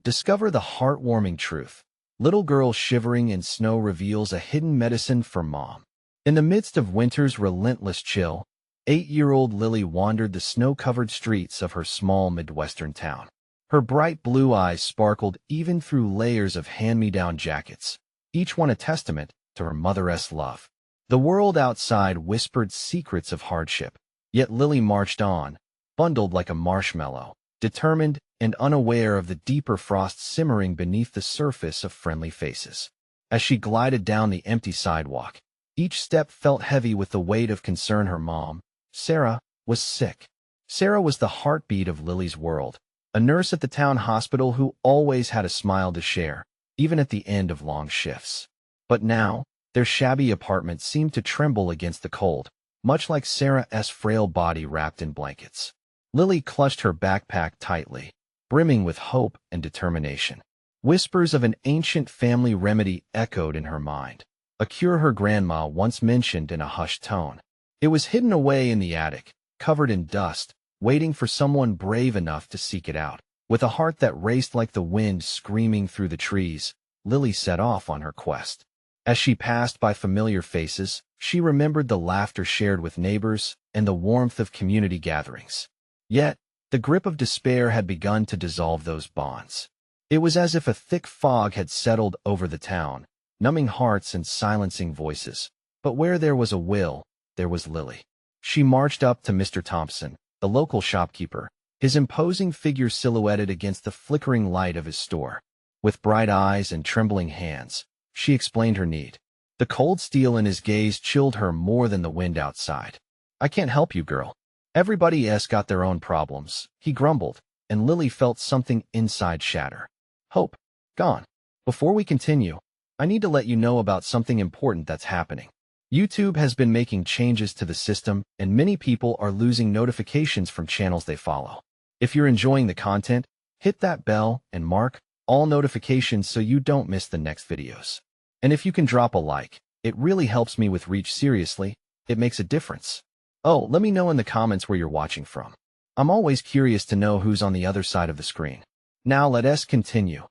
Discover the heartwarming truth. Little girl shivering in snow reveals a hidden medicine for mom. In the midst of winter's relentless chill, 8-year-old Lily wandered the snow-covered streets of her small Midwestern town. Her bright blue eyes sparkled even through layers of hand-me-down jackets, each one a testament to her mother's love. The world outside whispered secrets of hardship, yet Lily marched on, bundled like a marshmallow, determined and unaware of the deeper frost simmering beneath the surface of friendly faces. As she glided down the empty sidewalk, each step felt heavy with the weight of concern. Her mom, Sarah, was sick. Sarah was the heartbeat of Lily's world, a nurse at the town hospital who always had a smile to share, even at the end of long shifts. But now, their shabby apartment seemed to tremble against the cold, much like Sarah's frail body wrapped in blankets. Lily clutched her backpack tightly, brimming with hope and determination. Whispers of an ancient family remedy echoed in her mind, a cure her grandma once mentioned in a hushed tone. It was hidden away in the attic, covered in dust, waiting for someone brave enough to seek it out. With a heart that raced like the wind screaming through the trees, Lily set off on her quest. As she passed by familiar faces, she remembered the laughter shared with neighbors and the warmth of community gatherings. Yet, the grip of despair had begun to dissolve those bonds. It was as if a thick fog had settled over the town, numbing hearts and silencing voices. But where there was a will, there was Lily. She marched up to Mr. Thompson, the local shopkeeper, his imposing figure silhouetted against the flickering light of his store. With bright eyes and trembling hands, she explained her need. The cold steel in his gaze chilled her more than the wind outside. "I can't help you, girl. Everybody's got their own problems," he grumbled, and Lily felt something inside shatter. Hope, gone. Before we continue, I need to let you know about something important that's happening. YouTube has been making changes to the system, and many people are losing notifications from channels they follow. If you're enjoying the content, hit that bell and mark all notifications so you don't miss the next videos. And if you can drop a like, it really helps me with reach. Seriously, it makes a difference. Oh, let me know in the comments where you're watching from. I'm always curious to know who's on the other side of the screen. Now let us continue.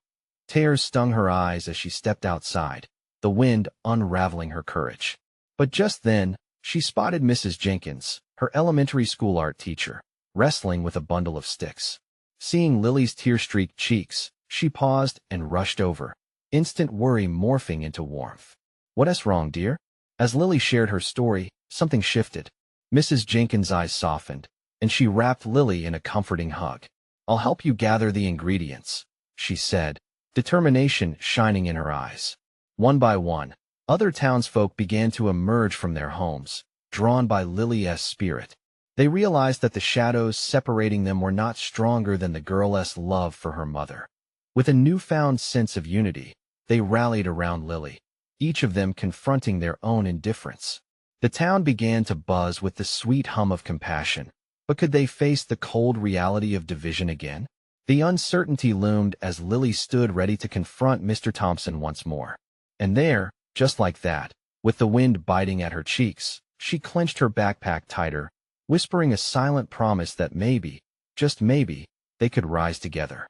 Tears stung her eyes as she stepped outside, the wind unraveling her courage. But just then, she spotted Mrs. Jenkins, her elementary school art teacher, wrestling with a bundle of sticks. Seeing Lily's tear-streaked cheeks, she paused and rushed over, instant worry morphing into warmth. "What's wrong, dear?" As Lily shared her story, something shifted. Mrs. Jenkins' eyes softened, and she wrapped Lily in a comforting hug. "I'll help you gather the ingredients," she said, determination shining in her eyes. One by one, other townsfolk began to emerge from their homes, drawn by Lily's spirit. They realized that the shadows separating them were not stronger than the girl's love for her mother. With a newfound sense of unity, they rallied around Lily, each of them confronting their own indifference. The town began to buzz with the sweet hum of compassion, but could they face the cold reality of division again? The uncertainty loomed as Lily stood ready to confront Mr. Thompson once more. And there, just like that, with the wind biting at her cheeks, she clenched her backpack tighter, whispering a silent promise that maybe, just maybe, they could rise together.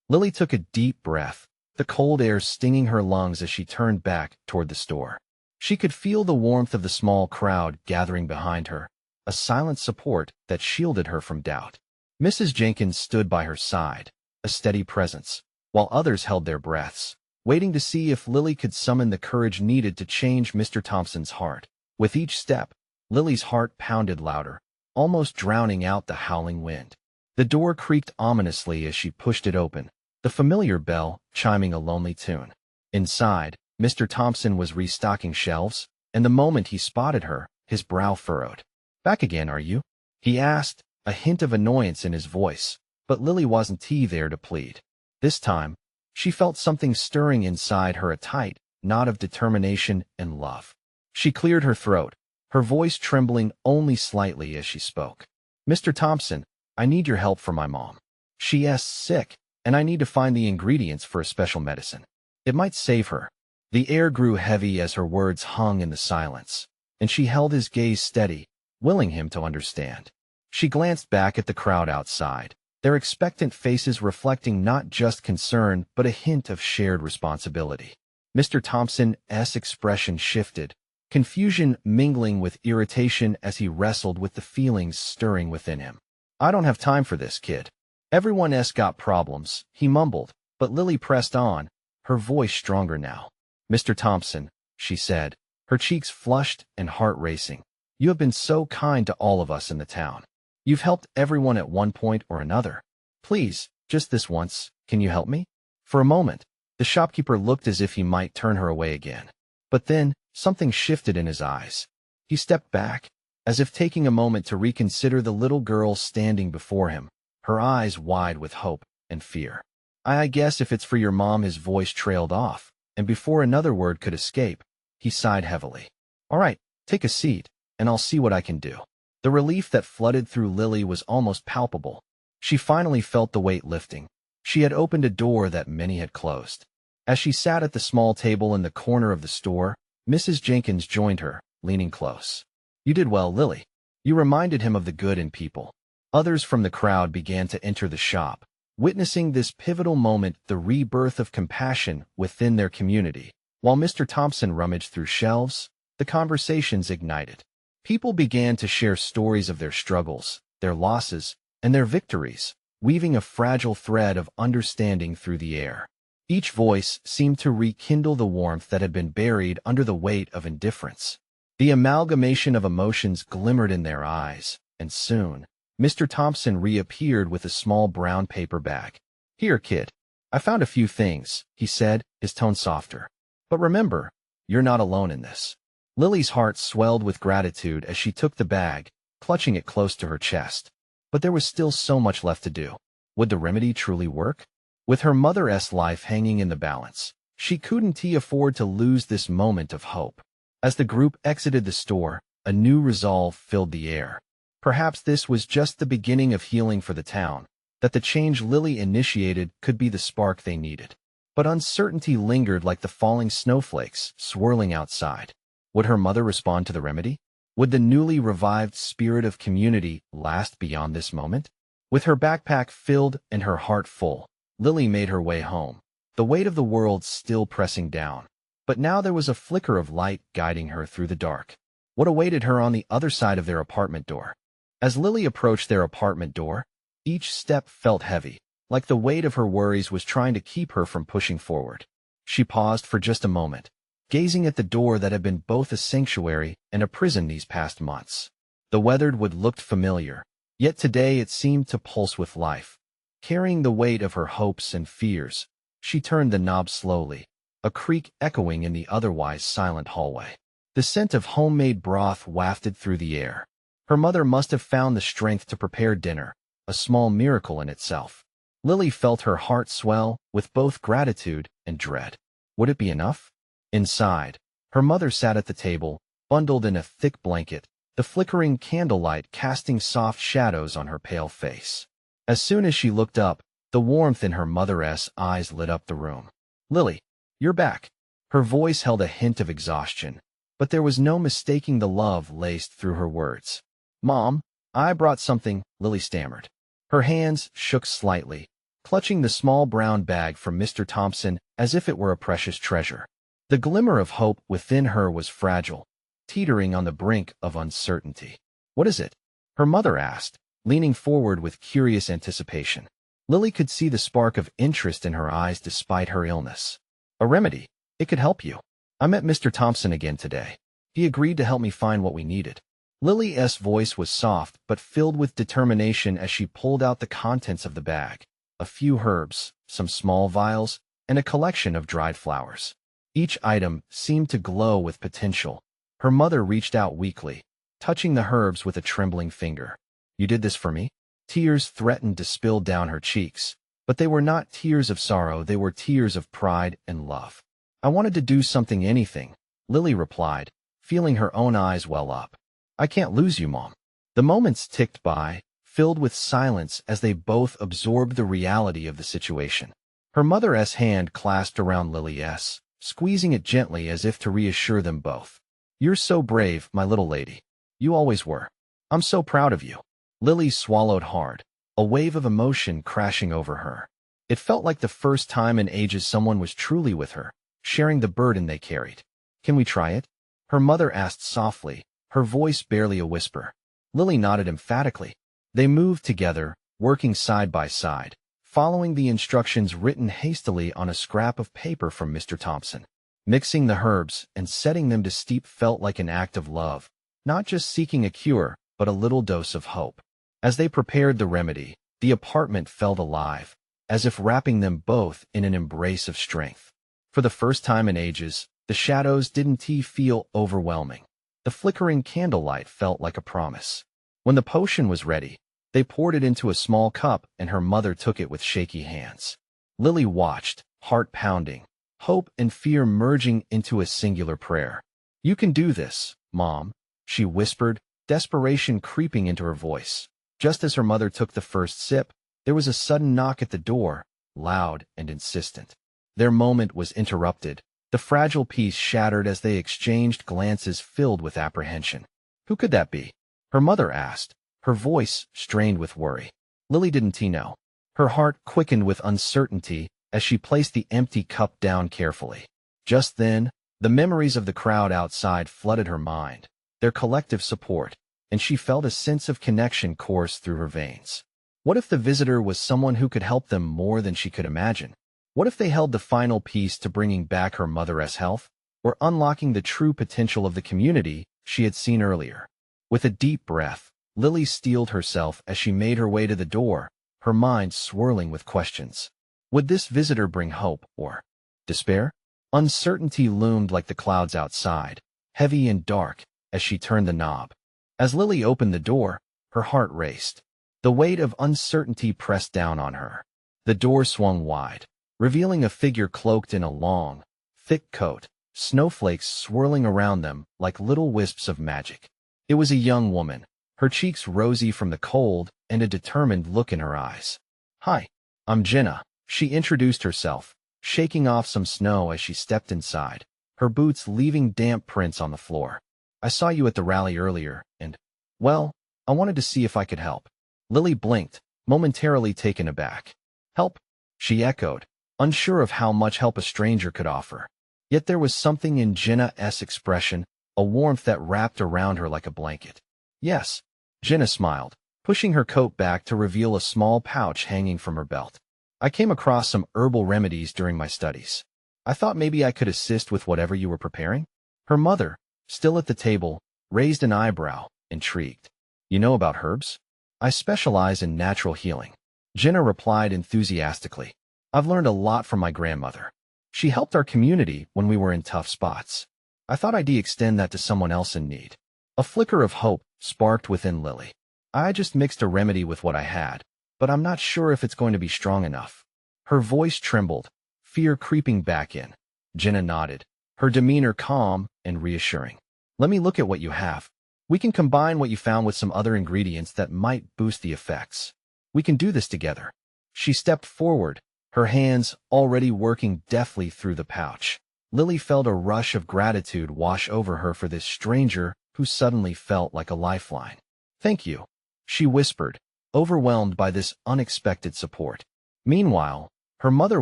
Lily took a deep breath, the cold air stinging her lungs as she turned back toward the store. She could feel the warmth of the small crowd gathering behind her, a silent support that shielded her from doubt. Mrs. Jenkins stood by her side, a steady presence, while others held their breaths, waiting to see if Lily could summon the courage needed to change Mr. Thompson's heart. With each step, Lily's heart pounded louder, almost drowning out the howling wind. The door creaked ominously as she pushed it open, the familiar bell chiming a lonely tune. Inside, Mr. Thompson was restocking shelves, and the moment he spotted her, his brow furrowed. "Back again, are you?" he asked, a hint of annoyance in his voice, but Lily wasn't there to plead. This time, she felt something stirring inside her, a tight knot of determination and love. She cleared her throat, her voice trembling only slightly as she spoke. "Mr. Thompson, I need your help for my mom. She's sick, and I need to find the ingredients for a special medicine. It might save her." The air grew heavy as her words hung in the silence, and she held his gaze steady, willing him to understand. She glanced back at the crowd outside, their expectant faces reflecting not just concern but a hint of shared responsibility. Mr. Thompson's expression shifted, confusion mingling with irritation as he wrestled with the feelings stirring within him. "I don't have time for this, kid. Everyone's got problems," he mumbled, but Lily pressed on, her voice stronger now. "Mr. Thompson," she said, her cheeks flushed and heart racing, "you have been so kind to all of us in the town. You've helped everyone at one point or another. Please, just this once, can you help me?" For a moment, the shopkeeper looked as if he might turn her away again. But then, something shifted in his eyes. He stepped back, as if taking a moment to reconsider the little girl standing before him, her eyes wide with hope and fear. "I guess if it's for your mom," his voice trailed off, and before another word could escape, he sighed heavily. "All right, take a seat, and I'll see what I can do." The relief that flooded through Lily was almost palpable. She finally felt the weight lifting. She had opened a door that many had closed. As she sat at the small table in the corner of the store, Mrs. Jenkins joined her, leaning close. "You did well, Lily." You reminded him of the good in people. Others from the crowd began to enter the shop, witnessing this pivotal moment, the rebirth of compassion within their community. While Mr. Thompson rummaged through shelves, the conversations ignited. People began to share stories of their struggles, their losses, and their victories, weaving a fragile thread of understanding through the air. Each voice seemed to rekindle the warmth that had been buried under the weight of indifference. The amalgamation of emotions glimmered in their eyes, and soon, Mr. Thompson reappeared with a small brown paper bag. "Here, kid. I found a few things," he said, his tone softer. "But remember, you're not alone in this." Lily's heart swelled with gratitude as she took the bag, clutching it close to her chest. But there was still so much left to do. Would the remedy truly work? With her mother's life hanging in the balance, she couldn't afford to lose this moment of hope. As the group exited the store, a new resolve filled the air. Perhaps this was just the beginning of healing for the town, that the change Lily initiated could be the spark they needed. But uncertainty lingered like the falling snowflakes swirling outside. Would her mother respond to the remedy? Would the newly revived spirit of community last beyond this moment? With her backpack filled and her heart full, Lily made her way home, the weight of the world still pressing down. But now there was a flicker of light guiding her through the dark. What awaited her on the other side of their apartment door? As Lily approached their apartment door, each step felt heavy, like the weight of her worries was trying to keep her from pushing forward. She paused for just a moment, gazing at the door that had been both a sanctuary and a prison these past months. The weathered wood looked familiar, yet today it seemed to pulse with life. Carrying the weight of her hopes and fears, she turned the knob slowly, a creak echoing in the otherwise silent hallway. The scent of homemade broth wafted through the air. Her mother must have found the strength to prepare dinner, a small miracle in itself. Lily felt her heart swell with both gratitude and dread. Would it be enough? Inside, her mother sat at the table, bundled in a thick blanket, the flickering candlelight casting soft shadows on her pale face. As soon as she looked up, the warmth in her mother's eyes lit up the room. "Lily, you're back." Her voice held a hint of exhaustion, but there was no mistaking the love laced through her words. "Mom, I brought something," Lily stammered. Her hands shook slightly, clutching the small brown bag from Mr. Thompson as if it were a precious treasure. The glimmer of hope within her was fragile, teetering on the brink of uncertainty. "What is it?" her mother asked, leaning forward with curious anticipation. Lily could see the spark of interest in her eyes despite her illness. "A remedy. It could help you. I met Mr. Thompson again today. He agreed to help me find what we needed." Lily's voice was soft but filled with determination as she pulled out the contents of the bag. A few herbs, some small vials, and a collection of dried flowers. Each item seemed to glow with potential. Her mother reached out weakly, touching the herbs with a trembling finger. "You did this for me?" Tears threatened to spill down her cheeks, but they were not tears of sorrow, they were tears of pride and love. "I wanted to do something, anything," Lily replied, feeling her own eyes well up. "I can't lose you, Mom." The moments ticked by, filled with silence as they both absorbed the reality of the situation. Her mother's hand clasped around Lily's, squeezing it gently as if to reassure them both. "You're so brave, my little lady. You always were. I'm so proud of you." Lily swallowed hard, a wave of emotion crashing over her. It felt like the first time in ages someone was truly with her, sharing the burden they carried. "Can we try it?" her mother asked softly, her voice barely a whisper. Lily nodded emphatically. They moved together, working side by side, following the instructions written hastily on a scrap of paper from Mr. Thompson. Mixing the herbs and setting them to steep felt like an act of love, not just seeking a cure, but a little dose of hope. As they prepared the remedy, the apartment felt alive, as if wrapping them both in an embrace of strength. For the first time in ages, the shadows didn't feel overwhelming. The flickering candlelight felt like a promise. When the potion was ready, they poured it into a small cup and her mother took it with shaky hands. Lily watched, heart pounding, hope and fear merging into a singular prayer. "You can do this, Mom," she whispered, desperation creeping into her voice. Just as her mother took the first sip, there was a sudden knock at the door, loud and insistent. Their moment was interrupted. The fragile piece shattered as they exchanged glances filled with apprehension. "Who could that be?" her mother asked, her voice strained with worry. Lily didn't know. Her heart quickened with uncertainty as she placed the empty cup down carefully. Just then, the memories of the crowd outside flooded her mind, their collective support, and she felt a sense of connection course through her veins. What if the visitor was someone who could help them more than she could imagine? What if they held the final piece to bringing back her mother's health, or unlocking the true potential of the community she had seen earlier? With a deep breath, Lily steeled herself as she made her way to the door, her mind swirling with questions. Would this visitor bring hope or despair? Uncertainty loomed like the clouds outside, heavy and dark, as she turned the knob. As Lily opened the door, her heart raced. The weight of uncertainty pressed down on her. The door swung wide, revealing a figure cloaked in a long, thick coat, snowflakes swirling around them like little wisps of magic. It was a young woman, her cheeks rosy from the cold and a determined look in her eyes. "Hi, I'm Jenna," she introduced herself, shaking off some snow as she stepped inside, her boots leaving damp prints on the floor. "I saw you at the rally earlier, and, well, I wanted to see if I could help." Lily blinked, momentarily taken aback. "Help?" she echoed, unsure of how much help a stranger could offer. Yet there was something in Jenna's expression, a warmth that wrapped around her like a blanket. "Yes," Jenna smiled, pushing her coat back to reveal a small pouch hanging from her belt. "I came across some herbal remedies during my studies. I thought maybe I could assist with whatever you were preparing." Her mother, still at the table, raised an eyebrow, intrigued. "You know about herbs?" "I specialize in natural healing," Jenna replied enthusiastically. "I've learned a lot from my grandmother. She helped our community when we were in tough spots. I thought I'd extend that to someone else in need." A flicker of hope sparked within Lily. "I just mixed a remedy with what I had, but I'm not sure if it's going to be strong enough." Her voice trembled, fear creeping back in. Jenna nodded, her demeanor calm and reassuring. "Let me look at what you have. We can combine what you found with some other ingredients that might boost the effects. We can do this together." She stepped forward, her hands already working deftly through the pouch. Lily felt a rush of gratitude wash over her for this stranger who suddenly felt like a lifeline. "Thank you," she whispered, overwhelmed by this unexpected support. Meanwhile, her mother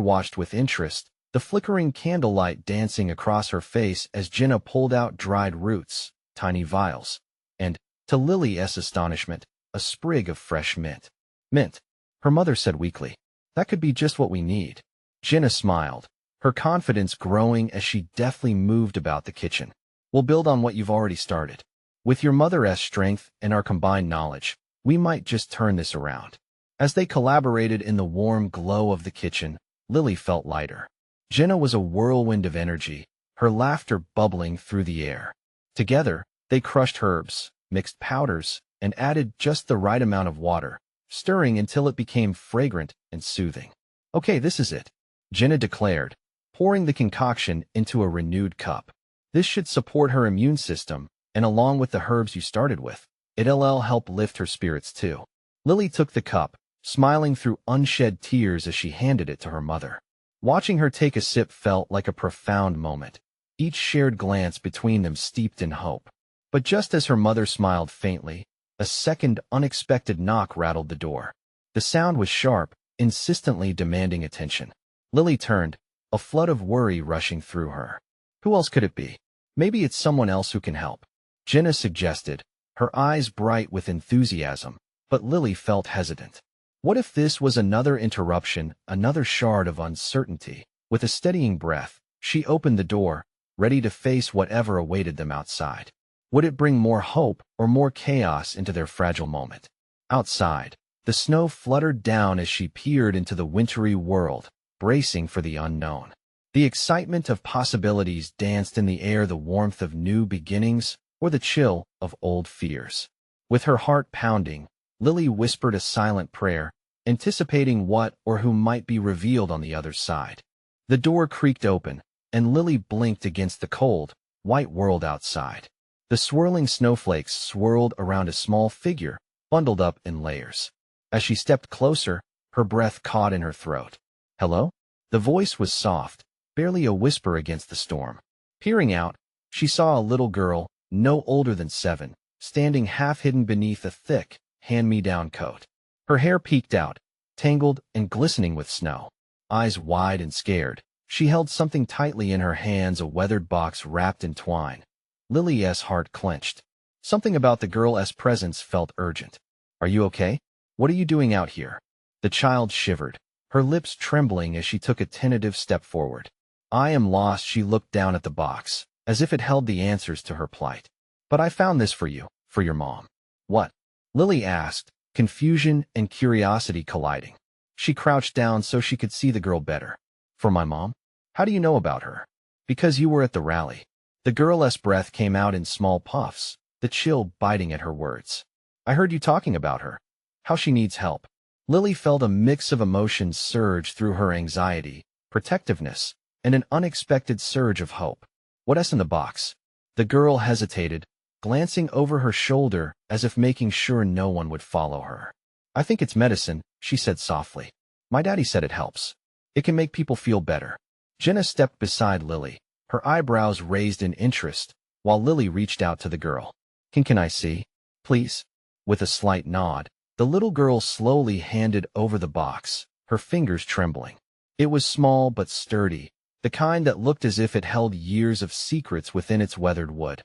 watched with interest, the flickering candlelight dancing across her face as Jenna pulled out dried roots, tiny vials, and, to Lily's astonishment, a sprig of fresh mint. "Mint," her mother said weakly. "That could be just what we need." Jenna smiled, her confidence growing as she deftly moved about the kitchen. "We'll build on what you've already started. With your mother's strength and our combined knowledge, we might just turn this around." As they collaborated in the warm glow of the kitchen, Lily felt lighter. Jenna was a whirlwind of energy, her laughter bubbling through the air. Together, they crushed herbs, mixed powders, and added just the right amount of water, stirring until it became fragrant and soothing. "Okay, this is it," Jenna declared, pouring the concoction into a renewed cup. "This should support her immune system, and along with the herbs you started with, it'll help lift her spirits too." Lily took the cup, smiling through unshed tears as she handed it to her mother. Watching her take a sip felt like a profound moment, each shared glance between them steeped in hope. But just as her mother smiled faintly, a second unexpected knock rattled the door. The sound was sharp, insistently demanding attention. Lily turned, a flood of worry rushing through her. Who else could it be? Maybe it's someone else who can help. Jenna suggested, her eyes bright with enthusiasm, but Lily felt hesitant. What if this was another interruption, another shard of uncertainty? With a steadying breath, she opened the door, ready to face whatever awaited them outside. Would it bring more hope or more chaos into their fragile moment? Outside, the snow fluttered down as she peered into the wintry world, bracing for the unknown. The excitement of possibilities danced in the air, the warmth of new beginnings, or the chill of old fears. With her heart pounding, Lily whispered a silent prayer, anticipating what or who might be revealed on the other side. The door creaked open, and Lily blinked against the cold, white world outside. The swirling snowflakes swirled around a small figure, bundled up in layers. As she stepped closer, her breath caught in her throat. "Hello?" The voice was soft, barely a whisper against the storm. Peering out, she saw a little girl, no older than 7, standing half-hidden beneath a thick, hand-me-down coat. Her hair peeked out, tangled and glistening with snow. Eyes wide and scared, she held something tightly in her hands, a weathered box wrapped in twine. Lily's heart clenched. Something about the girl's presence felt urgent. "Are you okay? What are you doing out here?" The child shivered, her lips trembling as she took a tentative step forward. "I am lost." She looked down at the box, as if it held the answers to her plight. "But I found this for you, for your mom." "What?" Lily asked, confusion and curiosity colliding. She crouched down so she could see the girl better. "For my mom? How do you know about her?" "Because you were at the rally." The girl's breath came out in small puffs, the chill biting at her words. "I heard you talking about her. How she needs help." Lily felt a mix of emotions surge through her: anxiety, protectiveness, and an unexpected surge of hope. "What's in the box?" The girl hesitated, glancing over her shoulder as if making sure no one would follow her. "I think it's medicine," she said softly. "My daddy said it helps. It can make people feel better." Jenna stepped beside Lily, her eyebrows raised in interest, while Lily reached out to the girl. Can I see? Please?" With a slight nod, the little girl slowly handed over the box, her fingers trembling. It was small but sturdy, the kind that looked as if it held years of secrets within its weathered wood.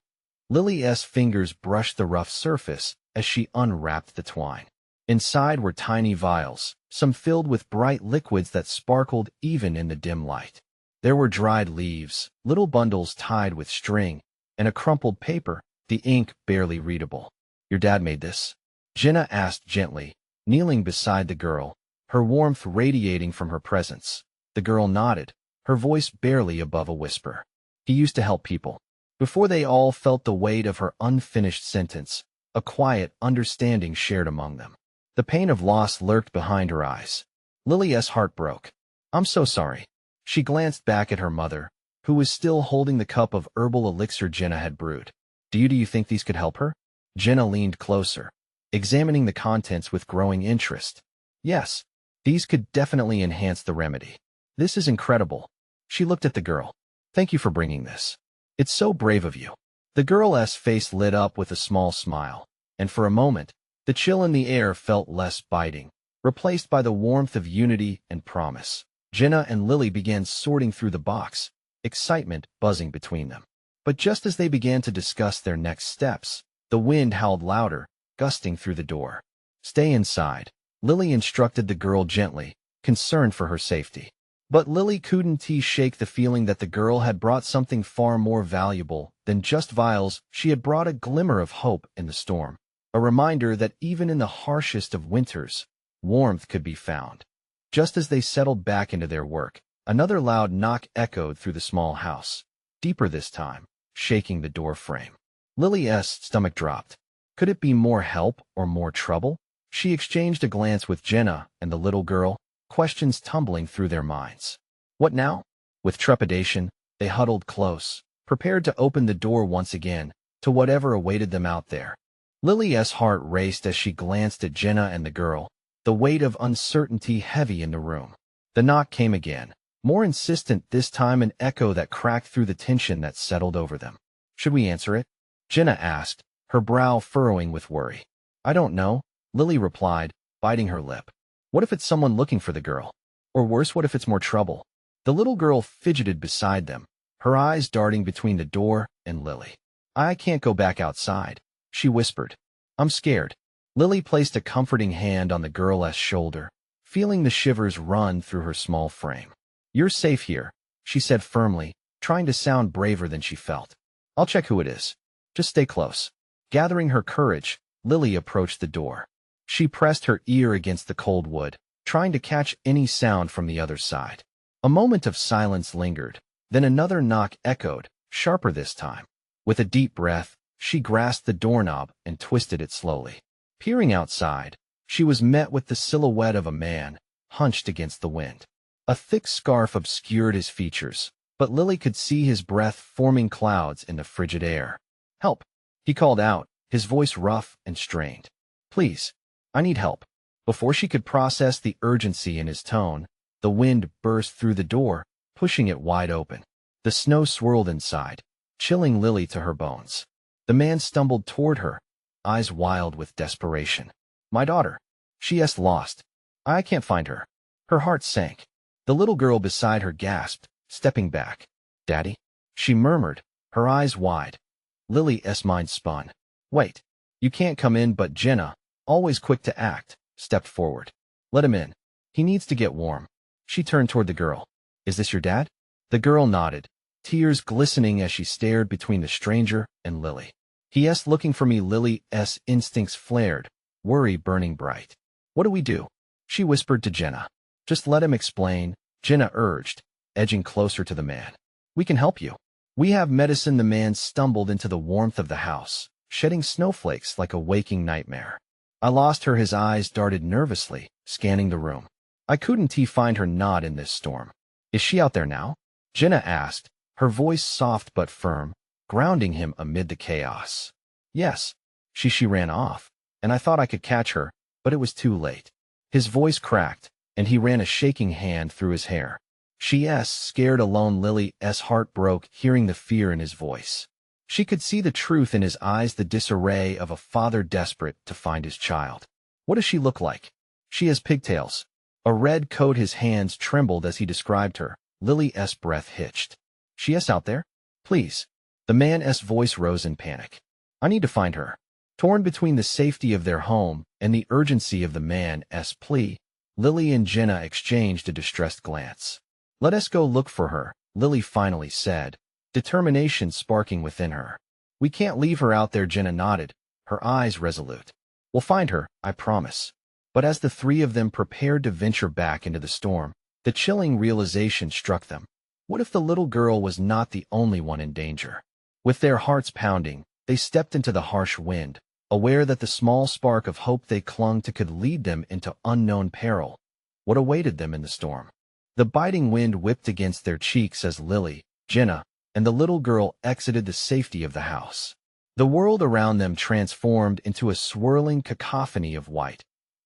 Lily's fingers brushed the rough surface as she unwrapped the twine. Inside were tiny vials, some filled with bright liquids that sparkled even in the dim light. There were dried leaves, little bundles tied with string, and a crumpled paper, the ink barely readable. "Your dad made this?" Jenna asked gently, kneeling beside the girl, her warmth radiating from her presence. The girl nodded, her voice barely above a whisper. "He used to help people." Before they all felt the weight of her unfinished sentence, a quiet understanding shared among them. The pain of loss lurked behind her eyes. Lily's heart broke. "I'm so sorry." She glanced back at her mother, who was still holding the cup of herbal elixir Jenna had brewed. Do you think these could help her?" Jenna leaned closer, examining the contents with growing interest. "Yes, these could definitely enhance the remedy." "This is incredible." She looked at the girl. "Thank you for bringing this. It's so brave of you." The girl's face lit up with a small smile, and for a moment, the chill in the air felt less biting, replaced by the warmth of unity and promise. Jenna and Lily began sorting through the box, excitement buzzing between them. But just as they began to discuss their next steps, the wind howled louder, gusting through the door. "Stay inside," Lily instructed the girl gently, concerned for her safety. But Lily couldn't shake the feeling that the girl had brought something far more valuable than just vials. She had brought a glimmer of hope in the storm, a reminder that even in the harshest of winters, warmth could be found. Just as they settled back into their work, another loud knock echoed through the small house, deeper this time, shaking the door frame. Lily's stomach dropped. Could it be more help or more trouble? She exchanged a glance with Jenna and the little girl, questions tumbling through their minds. "What now?" With trepidation, they huddled close, prepared to open the door once again to whatever awaited them out there. Lily's heart raced as she glanced at Jenna and the girl, the weight of uncertainty heavy in the room. The knock came again, more insistent this time, an echo that cracked through the tension that settled over them. "Should we answer it?" Jenna asked, her brow furrowing with worry. "I don't know," Lily replied, biting her lip. What if it's someone looking for the girl? Or worse, what if it's more trouble? The little girl fidgeted beside them, her eyes darting between the door and Lily. I can't go back outside, she whispered. I'm scared. Lily placed a comforting hand on the girl's shoulder, feeling the shivers run through her small frame. You're safe here, she said firmly, trying to sound braver than she felt. I'll check who it is. Just stay close. Gathering her courage, Lily approached the door. She pressed her ear against the cold wood, trying to catch any sound from the other side. A moment of silence lingered, then another knock echoed, sharper this time. With a deep breath, she grasped the doorknob and twisted it slowly. Peering outside, she was met with the silhouette of a man, hunched against the wind. A thick scarf obscured his features, but Lily could see his breath forming clouds in the frigid air. Help! He called out, his voice rough and strained. Please, I need help. Before she could process the urgency in his tone, the wind burst through the door, pushing it wide open. The snow swirled inside, chilling Lily to her bones. The man stumbled toward her, eyes wild with desperation. My daughter. She is lost. I can't find her. Her heart sank. The little girl beside her gasped, stepping back. Daddy? She murmured, her eyes wide. Lily's mind spun. Wait. You can't come in, but Jenna, always quick to act, stepped forward. Let him in. He needs to get warm. She turned toward the girl. Is this your dad? The girl nodded, tears glistening as she stared between the stranger and Lily. He is looking for me. Lily's instincts flared, worry burning bright. What do we do? She whispered to Jenna. Just let him explain, Jenna urged, edging closer to the man. We can help you. We have medicine. The man stumbled into the warmth of the house, shedding snowflakes like a waking nightmare. I lost her. His eyes darted nervously, scanning the room. I couldn't find her. Not in this storm. Is she out there now? Jenna asked, her voice soft but firm, grounding him amid the chaos. Yes. She ran off, and I thought I could catch her, but it was too late. His voice cracked, and he ran a shaking hand through his hair. She's scared alone. Lily's heart broke, hearing the fear in his voice. She could see the truth in his eyes, the disarray of a father desperate to find his child. What does she look like? She has pigtails. A red coat. His hands trembled as he described her. Lily's breath hitched. She is out there? Please. The man's voice rose in panic. I need to find her. Torn between the safety of their home and the urgency of the man's plea, Lily and Jenna exchanged a distressed glance. Let us go look for her, Lily finally said, determination sparking within her. We can't leave her out there. Jenna nodded, her eyes resolute. We'll find her, I promise. But as the three of them prepared to venture back into the storm, the chilling realization struck them. What if the little girl was not the only one in danger? With their hearts pounding, they stepped into the harsh wind, aware that the small spark of hope they clung to could lead them into unknown peril. What awaited them in the storm? The biting wind whipped against their cheeks as Lily, Jenna, and the little girl exited the safety of the house. The world around them transformed into a swirling cacophony of white.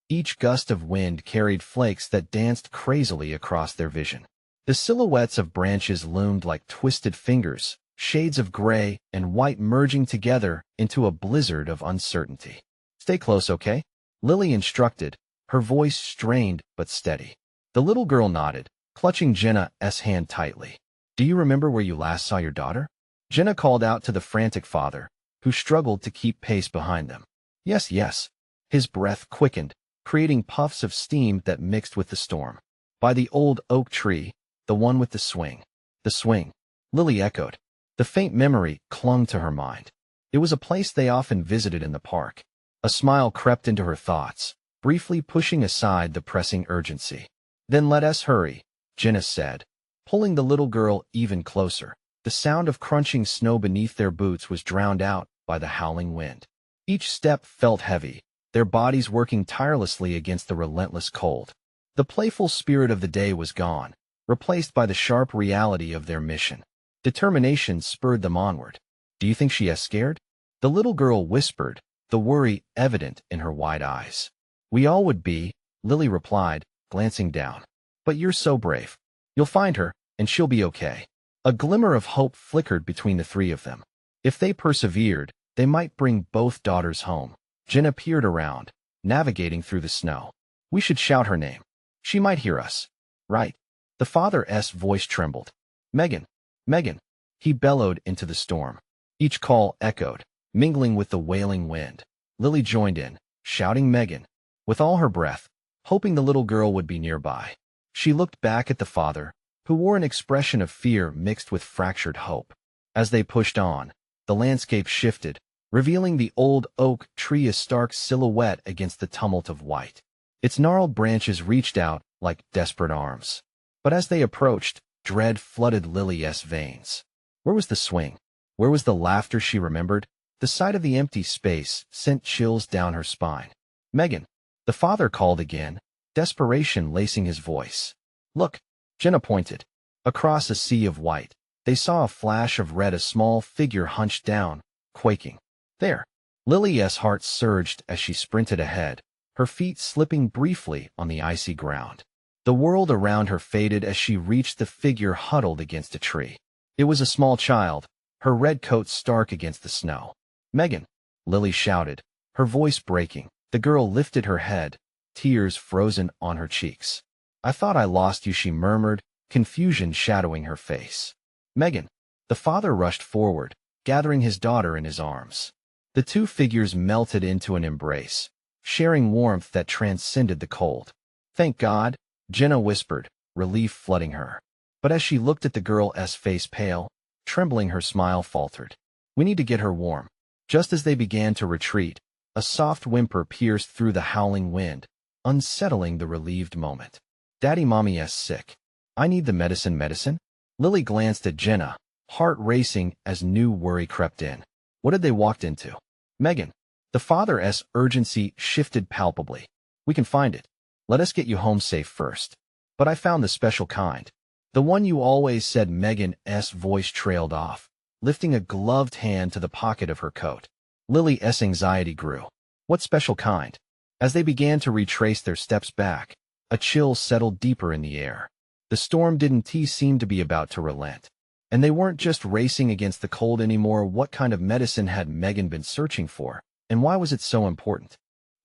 Each gust of wind carried flakes that danced crazily across their vision. The silhouettes of branches loomed like twisted fingers, shades of gray and white merging together into a blizzard of uncertainty. Stay close, okay? Lily instructed, her voice strained but steady. The little girl nodded, clutching Jenna's hand tightly. Do you remember where you last saw your daughter? Jenna called out to the frantic father, who struggled to keep pace behind them. Yes, yes. His breath quickened, creating puffs of steam that mixed with the storm. By the old oak tree, the one with the swing. The swing, Lily echoed. The faint memory clung to her mind. It was a place they often visited in the park. A smile crept into her thoughts, briefly pushing aside the pressing urgency. Then let us hurry, Jenna said, pulling the little girl even closer. The sound of crunching snow beneath their boots was drowned out by the howling wind. Each step felt heavy, their bodies working tirelessly against the relentless cold. The playful spirit of the day was gone, replaced by the sharp reality of their mission. Determination spurred them onward. Do you think she is scared? The little girl whispered, the worry evident in her wide eyes. We all would be, Lily replied, glancing down. But you're so brave. You'll find her, and she'll be okay. A glimmer of hope flickered between the three of them. If they persevered, they might bring both daughters home. Jenna peered around, navigating through the snow. We should shout her name. She might hear us. Right. The father's voice trembled. Megan. Megan. He bellowed into the storm. Each call echoed, mingling with the wailing wind. Lily joined in, shouting Megan, with all her breath, hoping the little girl would be nearby. She looked back at the father, who wore an expression of fear mixed with fractured hope. As they pushed on, the landscape shifted, revealing the old oak tree a stark silhouette against the tumult of white. Its gnarled branches reached out like desperate arms. But as they approached, dread flooded Lily's veins. Where was the swing? Where was the laughter she remembered? The sight of the empty space sent chills down her spine. Megan. The father called again, desperation lacing his voice. Look, Jenna pointed. Across a sea of white, they saw a flash of red, a small figure hunched down, quaking. There. Lily's heart surged as she sprinted ahead, her feet slipping briefly on the icy ground. The world around her faded as she reached the figure huddled against a tree. It was a small child, her red coat stark against the snow. Megan, Lily shouted, her voice breaking. The girl lifted her head, tears frozen on her cheeks. I thought I lost you, she murmured, confusion shadowing her face. Megan. The father rushed forward, gathering his daughter in his arms. The two figures melted into an embrace, sharing warmth that transcended the cold. Thank God, Jenna whispered, relief flooding her. But as she looked at the girl's face pale, trembling, her smile faltered. We need to get her warm. Just as they began to retreat, a soft whimper pierced through the howling wind, unsettling the relieved moment. Daddy, Mommy's sick. I need the medicine. Lily glanced at Jenna, heart racing as new worry crept in. What had they walked into? Megan. The father's urgency shifted palpably. We can find it. Let us get you home safe first. But I found the special kind. The one you always said. Megan's voice trailed off, lifting a gloved hand to the pocket of her coat. Lily's anxiety grew. What special kind? As they began to retrace their steps back, a chill settled deeper in the air. The storm didn't seem to be about to relent. And they weren't just racing against the cold anymore. What kind of medicine had Megan been searching for, and why was it so important?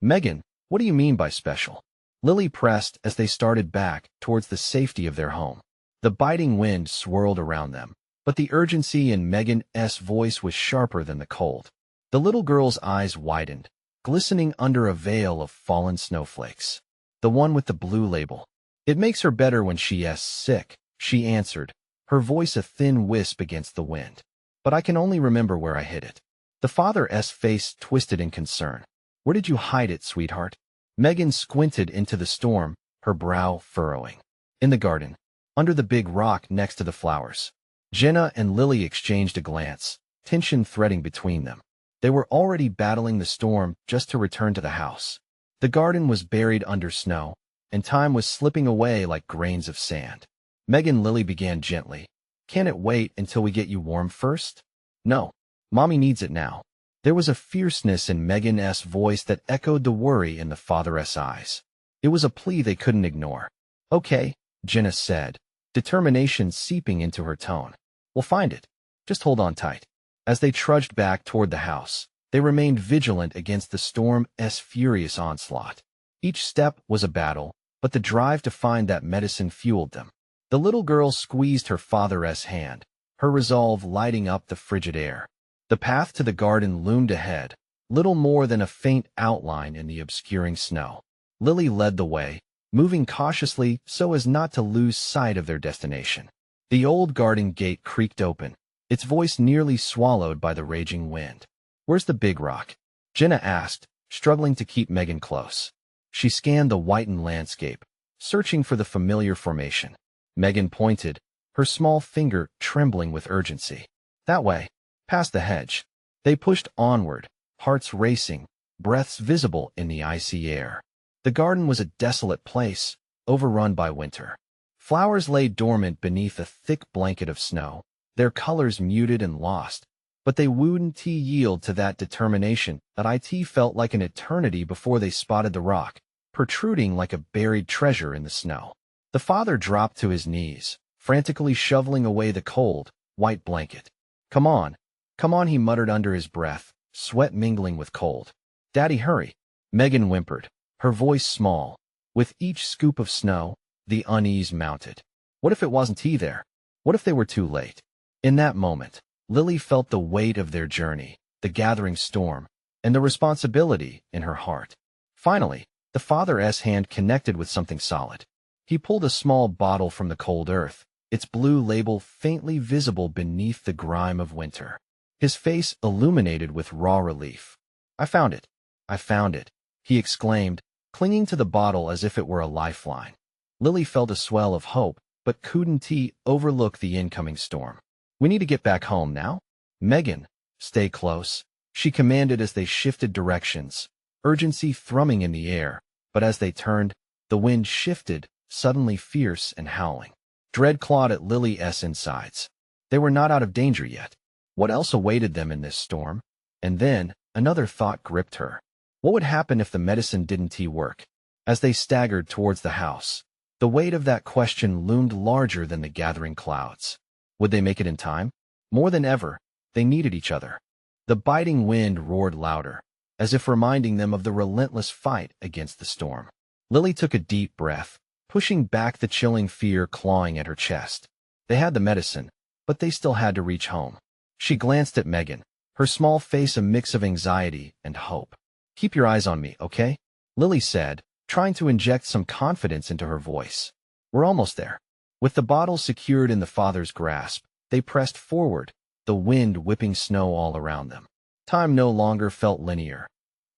Megan, what do you mean by special? Lily pressed as they started back towards the safety of their home. The biting wind swirled around them, but the urgency in Megan's voice was sharper than the cold. The little girl's eyes widened, glistening under a veil of fallen snowflakes. The one with the blue label. It makes her better when she's sick, she answered, her voice a thin wisp against the wind. But I can only remember where I hid it. The father's face twisted in concern. Where did you hide it, sweetheart? Megan squinted into the storm, her brow furrowing. In the garden, under the big rock next to the flowers. Jenna and Lily exchanged a glance, tension threading between them. They were already battling the storm just to return to the house. The garden was buried under snow, and time was slipping away like grains of sand. Megan. Lily began gently. Can it wait until we get you warm first? No. Mommy needs it now. There was a fierceness in Megan's voice that echoed the worry in the father's eyes. It was a plea they couldn't ignore. Okay, Jenna said, determination seeping into her tone. We'll find it. Just hold on tight. As they trudged back toward the house, they remained vigilant against the storm's furious onslaught. Each step was a battle, but the drive to find that medicine fueled them. The little girl squeezed her father's hand, her resolve lighting up the frigid air. The path to the garden loomed ahead, little more than a faint outline in the obscuring snow. Lily led the way, moving cautiously so as not to lose sight of their destination. The old garden gate creaked open, its voice nearly swallowed by the raging wind. Where's the big rock? Jenna asked, struggling to keep Megan close. She scanned the whitened landscape, searching for the familiar formation. Megan pointed, her small finger trembling with urgency. That way, past the hedge. They pushed onward, hearts racing, breaths visible in the icy air. The garden was a desolate place, overrun by winter. Flowers lay dormant beneath a thick blanket of snow, their colors muted and lost, but they wouldn't yield to that determination that it felt like an eternity before they spotted the rock, protruding like a buried treasure in the snow. The father dropped to his knees, frantically shoveling away the cold, white blanket. Come on, he muttered under his breath, sweat mingling with cold. Daddy, hurry. Megan whimpered, her voice small, With each scoop of snow, the unease mounted. What if it wasn't he there? What if they were too late? In that moment, Lily felt the weight of their journey, the gathering storm, and the responsibility in her heart. Finally, the father's hand connected with something solid. He pulled a small bottle from the cold earth, its blue label faintly visible beneath the grime of winter. His face illuminated with raw relief. "I found it. I found it," he exclaimed, clinging to the bottle as if it were a lifeline. Lily felt a swell of hope, but couldn't overlook the incoming storm. "We need to get back home now. Megan, stay close," she commanded as they shifted directions, urgency thrumming in the air. But as they turned, the wind shifted, suddenly fierce and howling. Dread clawed at Lily's insides. They were not out of danger yet. What else awaited them in this storm? And then, another thought gripped her. What would happen if the medicine didn't work? As they staggered towards the house, the weight of that question loomed larger than the gathering clouds. Would they make it in time? More than ever, they needed each other. The biting wind roared louder, as if reminding them of the relentless fight against the storm. Lily took a deep breath, pushing back the chilling fear clawing at her chest. They had the medicine, but they still had to reach home. She glanced at Megan, her small face a mix of anxiety and hope. "Keep your eyes on me, okay?" Lily said, trying to inject some confidence into her voice. "We're almost there." With the bottle secured in the father's grasp, they pressed forward, the wind whipping snow all around them. Time no longer felt linear.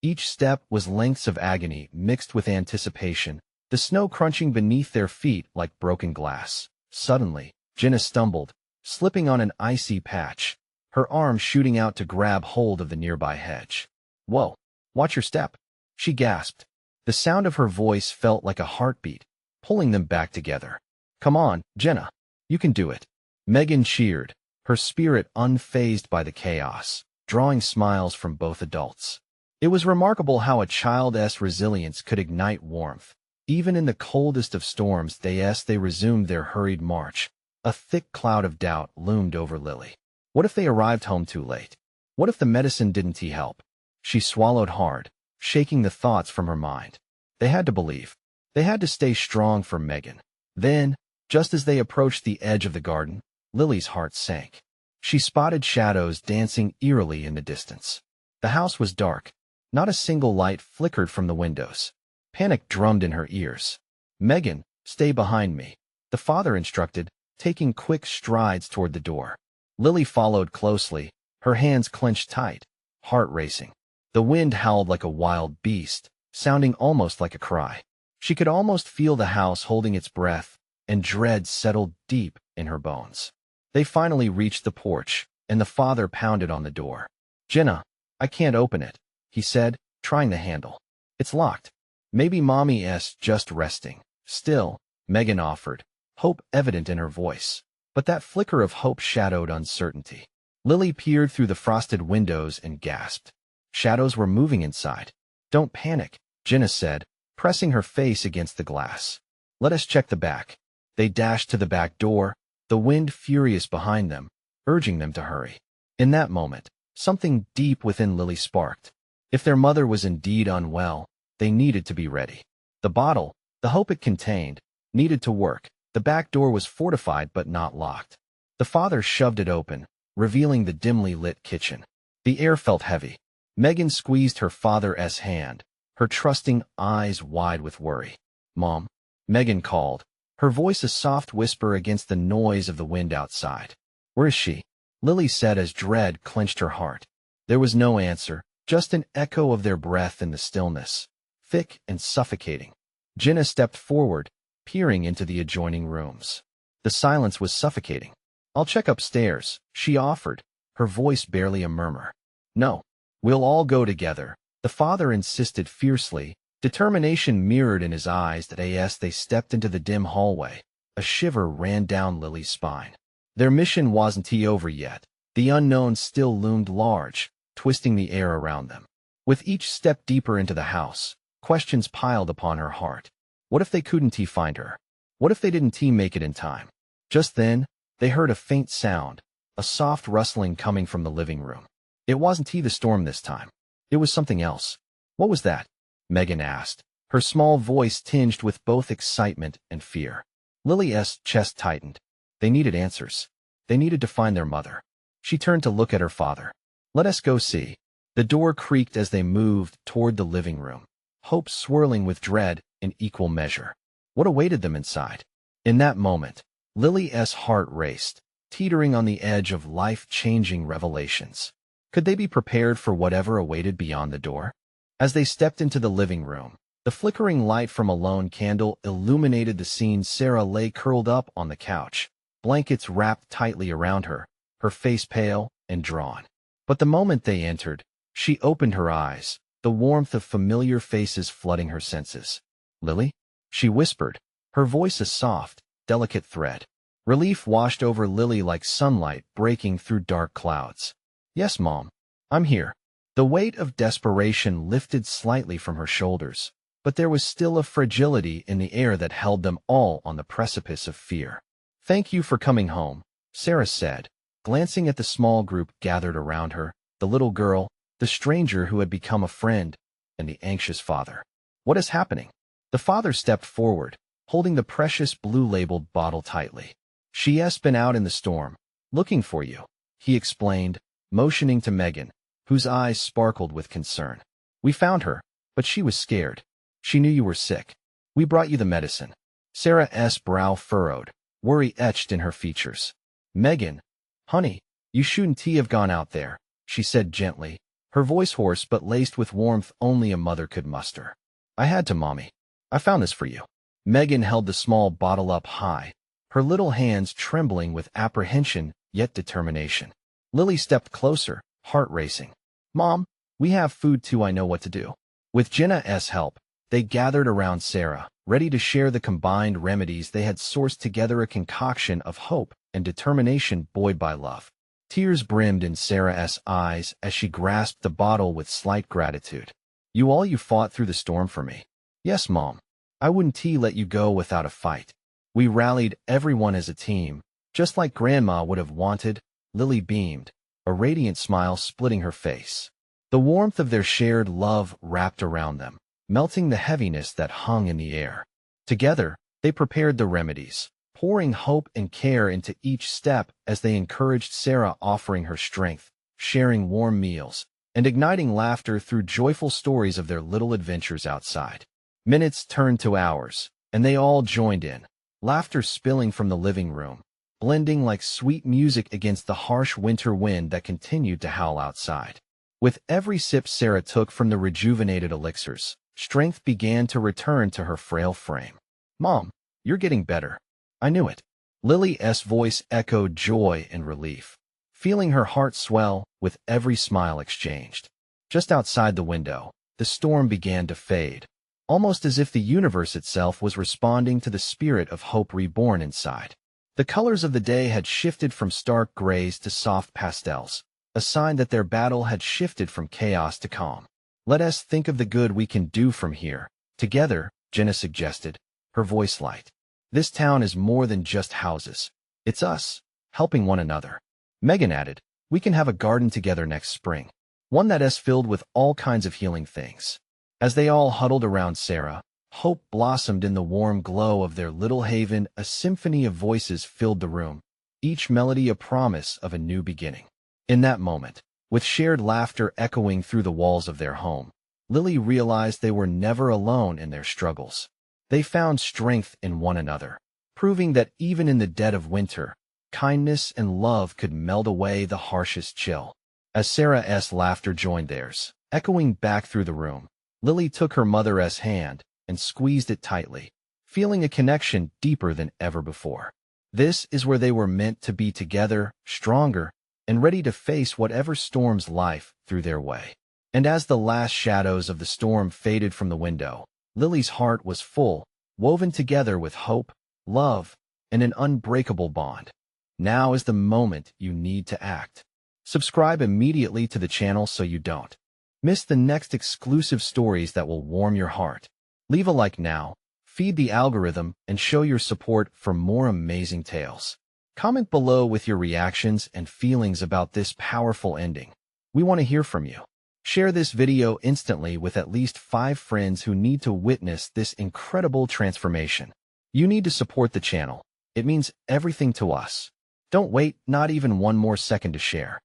Each step was lengths of agony mixed with anticipation, the snow crunching beneath their feet like broken glass. Suddenly, Jenna stumbled, slipping on an icy patch, her arm shooting out to grab hold of the nearby hedge. "Whoa, watch your step," she gasped. The sound of her voice felt like a heartbeat, pulling them back together. "Come on, Jenna. You can do it." Megan cheered, her spirit unfazed by the chaos, drawing smiles from both adults. It was remarkable how a child's resilience could ignite warmth. Even in the coldest of storms, they resumed their hurried march. A thick cloud of doubt loomed over Lily. What if they arrived home too late? What if the medicine didn't help? She swallowed hard, shaking the thoughts from her mind. They had to believe. They had to stay strong for Megan. Then, just as they approached the edge of the garden, Lily's heart sank. She spotted shadows dancing eerily in the distance. The house was dark. Not a single light flickered from the windows. Panic drummed in her ears. "Megan, stay behind me," the father instructed, taking quick strides toward the door. Lily followed closely, her hands clenched tight, heart racing. The wind howled like a wild beast, sounding almost like a cry. She could almost feel the house holding its breath, and dread settled deep in her bones. They finally reached the porch, and the father pounded on the door. "Jenna, I can't open it," he said, trying the handle. "It's locked. Maybe Mommy's just resting." "Still," Megan offered, hope evident in her voice. But that flicker of hope shadowed uncertainty. Lily peered through the frosted windows and gasped. Shadows were moving inside. "Don't panic," Jenna said, pressing her face against the glass. "Let us check the back." They dashed to the back door, the wind furious behind them, urging them to hurry. In that moment, something deep within Lily sparked. If their mother was indeed unwell, they needed to be ready. The bottle, the hope it contained, needed to work. The back door was fortified but not locked. The father shoved it open, revealing the dimly lit kitchen. The air felt heavy. Megan squeezed her father's hand, her trusting eyes wide with worry. "Mom," Megan called, her voice a soft whisper against the noise of the wind outside. "Where is she?" Lily said as dread clenched her heart. There was no answer, just an echo of their breath in the stillness, thick and suffocating. Jenna stepped forward, peering into the adjoining rooms. The silence was suffocating. "I'll check upstairs," she offered, her voice barely a murmur. "No, we'll all go together," the father insisted fiercely, determination mirrored in his eyes as they stepped into the dim hallway. A shiver ran down Lily's spine. Their mission wasn't over yet. The unknown still loomed large, twisting the air around them. With each step deeper into the house, questions piled upon her heart. What if they couldn't find her? What if they didn't make it in time? Just then, they heard a faint sound, a soft rustling coming from the living room. It wasn't the storm this time. It was something else. "What was that?" Megan asked, her small voice tinged with both excitement and fear. Lily's chest tightened. They needed answers. They needed to find their mother. She turned to look at her father. "Let us go see." The door creaked as they moved toward the living room, hope swirling with dread in equal measure. What awaited them inside? In that moment, Lily's heart raced, teetering on the edge of life-changing revelations. Could they be prepared for whatever awaited beyond the door? As they stepped into the living room, the flickering light from a lone candle illuminated the scene. Sarah lay curled up on the couch, blankets wrapped tightly around her, her face pale and drawn. But the moment they entered, she opened her eyes, the warmth of familiar faces flooding her senses. "Lily?" she whispered, her voice a soft, delicate thread. Relief washed over Lily like sunlight breaking through dark clouds. "Yes, Mom. I'm here." The weight of desperation lifted slightly from her shoulders, but there was still a fragility in the air that held them all on the precipice of fear. "Thank you for coming home," Sarah said, glancing at the small group gathered around her, the little girl, the stranger who had become a friend, and the anxious father. "What is happening?" The father stepped forward, holding the precious blue-labeled bottle tightly. "She's been out in the storm, looking for you," he explained, motioning to Megan, whose eyes sparkled with concern. "We found her, but she was scared. She knew you were sick. We brought you the medicine." Sarah's brow furrowed, worry etched in her features. "Megan, honey, you shouldn't have gone out there," she said gently, her voice hoarse but laced with warmth only a mother could muster. "I had to, Mommy. I found this for you." Megan held the small bottle up high, her little hands trembling with apprehension yet determination. Lily stepped closer, heart racing. "Mom, we have food too. I know what to do." With Jenna's help, they gathered around Sarah, ready to share the combined remedies they had sourced together, a concoction of hope and determination buoyed by love. Tears brimmed in Sarah's eyes as she grasped the bottle with slight gratitude. You fought through the storm for me." "Yes, Mom. I wouldn't let you go without a fight. We rallied everyone as a team, just like Grandma would have wanted." Lily beamed, a radiant smile splitting her face. The warmth of their shared love wrapped around them, melting the heaviness that hung in the air. Together, they prepared the remedies, pouring hope and care into each step as they encouraged Sarah, offering her strength, sharing warm meals, and igniting laughter through joyful stories of their little adventures outside. Minutes turned to hours, and they all joined in, laughter spilling from the living room, blending like sweet music against the harsh winter wind that continued to howl outside. With every sip Sarah took from the rejuvenated elixirs, strength began to return to her frail frame. "Mom, you're getting better." "I knew it." Lily's voice echoed joy and relief, feeling her heart swell with every smile exchanged. Just outside the window, the storm began to fade, almost as if the universe itself was responding to the spirit of hope reborn inside. The colors of the day had shifted from stark grays to soft pastels, a sign that their battle had shifted from chaos to calm. "Let us think of the good we can do from here, together," Jenna suggested, her voice light. "This town is more than just houses. It's us, helping one another." Megan added, "We can have a garden together next spring, one that is filled with all kinds of healing things." As they all huddled around Sarah, hope blossomed in the warm glow of their little haven. A symphony of voices filled the room, each melody a promise of a new beginning. In that moment, with shared laughter echoing through the walls of their home, Lily realized they were never alone in their struggles. They found strength in one another, proving that even in the dead of winter, kindness and love could melt away the harshest chill. As Sarah's laughter joined theirs, echoing back through the room, Lily took her mother's hand and squeezed it tightly, feeling a connection deeper than ever before. This is where they were meant to be, together, stronger, and ready to face whatever storms life threw their way. And as the last shadows of the storm faded from the window, Lily's heart was full, woven together with hope, love, and an unbreakable bond. Now is the moment you need to act. Subscribe immediately to the channel so you don't miss the next exclusive stories that will warm your heart. Leave a like now, feed the algorithm, and show your support for more amazing tales. Comment below with your reactions and feelings about this powerful ending. We want to hear from you. Share this video instantly with at least 5 friends who need to witness this incredible transformation. You need to support the channel. It means everything to us. Don't wait, not even one more second to share.